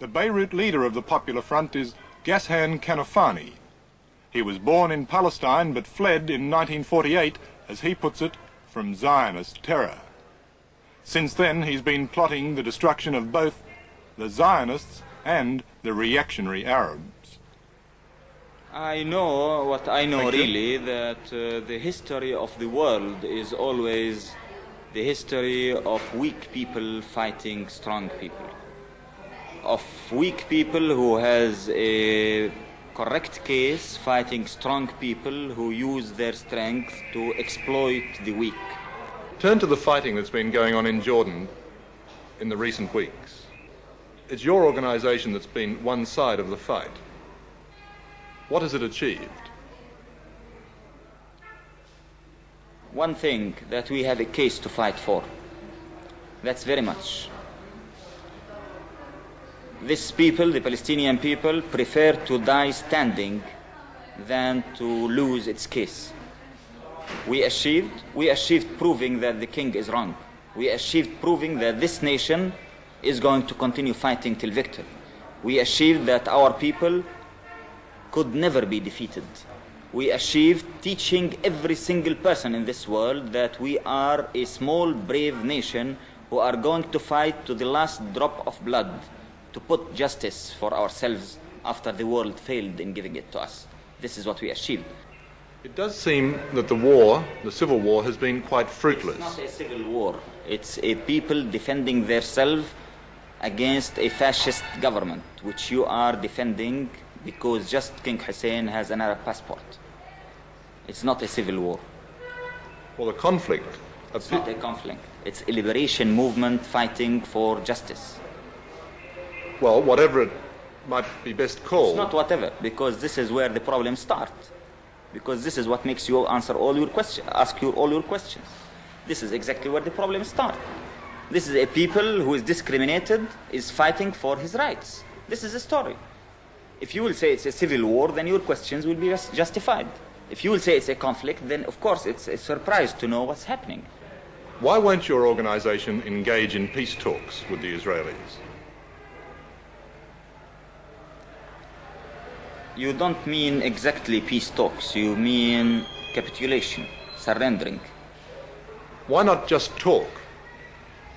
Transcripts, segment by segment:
The Beirut leader of the Popular Front is Ghassan Kanafani. He was born in Palestine but fled in 1948, as he puts it, from Zionist terror. Since then, he's been plotting the destruction of both the Zionists and the reactionary Arabs. I know what I know really, that the history of the world is always the history of weak people fighting strong people. Of weak people who has a correct case fighting strong people who use their strength to exploit the weak. Turn to the fighting that's been going on in Jordan in the recent weeks. It's your organisation that's been one side of the fight. What has it achieved? One thing, that we have a case to fight for. That's very much. These people, the Palestinian people, prefer to die standing than to lose its case. We achieved proving that the king is wrong. We achieved proving that this nation is going to continue fighting till victory. We achieved that our people could never be defeated. We achieved teaching every single person in this world that we are a small, brave nation who are going to fight to the last drop of blood to put justice for ourselves after the world failed in giving it to us. This is what we achieved. It does seem that the war, the civil war, has been quite fruitless. It's not a civil war. It's a people defending themselves against a fascist government, which you are defending because just King Hussein has an Arab passport. It's not a civil war. Well, the conflict... It's not a conflict. It's a liberation movement fighting for justice. Well, whatever it might be best called... It's not whatever, because this is where the problems start. Because this is what makes you answer all your questions, ask you all your questions. This is exactly where the problems start. This is a people who is discriminated, is fighting for his rights. This is the story. If you will say it's a civil war, then your questions will be justified. If you will say it's a conflict, then of course it's a surprise to know what's happening. Why won't your organisation engage in peace talks with the Israelis? You don't mean exactly peace talks, you mean capitulation, surrendering. Why not just talk?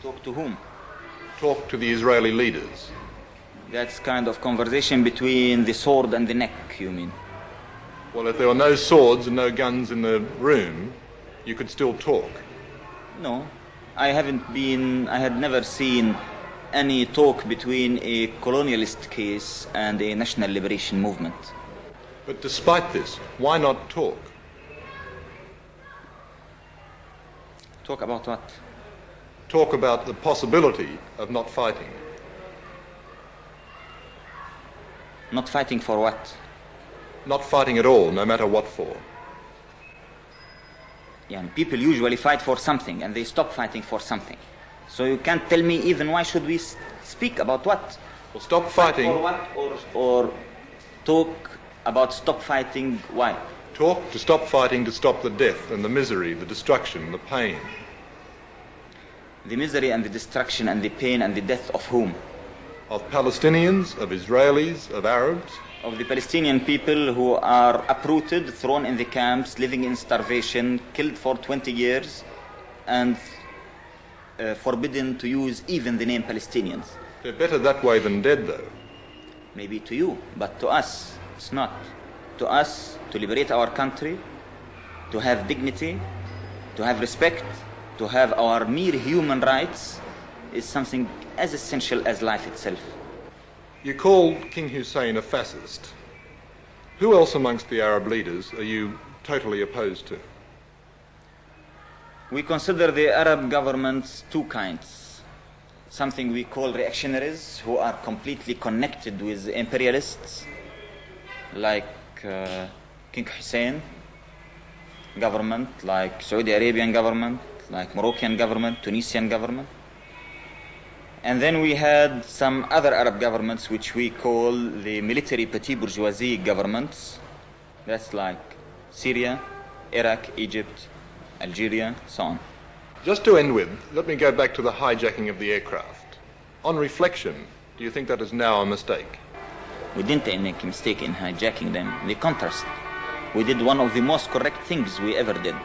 Talk to whom? Talk to the Israeli leaders. That's kind of conversation between the sword and the neck, you mean? Well, if there were no swords and no guns in the room, you could still talk. No, I had never seen any talk between a colonialist case and a national liberation movement. But despite this, why not talk? Talk about what? Talk about the possibility of not fighting. Not fighting for what? Not fighting at all, no matter what for. Yeah, people usually fight for something and they stop fighting for something. So you can't tell me even why should we speak about what? Well, stop fighting. For what? Or talk about stop fighting, why? Talk to stop fighting, to stop the death and the misery, the destruction, the pain. The misery and the destruction and the pain and the death of whom? Of Palestinians, of Israelis, of Arabs. Of the Palestinian people who are uprooted, thrown in the camps, living in starvation, killed for 20 years, and forbidden to use even the name Palestinians. They're better that way than dead, though. Maybe to you, but to us, it's not. To us, to liberate our country, to have dignity, to have respect, to have our mere human rights, is something as essential as life itself. You called King Hussein a fascist. Who else amongst the Arab leaders are you totally opposed to? We consider the Arab governments two kinds. Something we call reactionaries, who are completely connected with imperialists, like King Hussein government, like Saudi Arabian government, like Moroccan government, Tunisian government. And then we had some other Arab governments which we call the military petit bourgeoisie governments. That's like Syria, Iraq, Egypt, Algeria, so on. Just to end with, let me go back to the hijacking of the aircraft. On reflection, Do you think that is now a mistake? We didn't make a mistake in hijacking them. The contrast. We did one of the most correct things we ever did.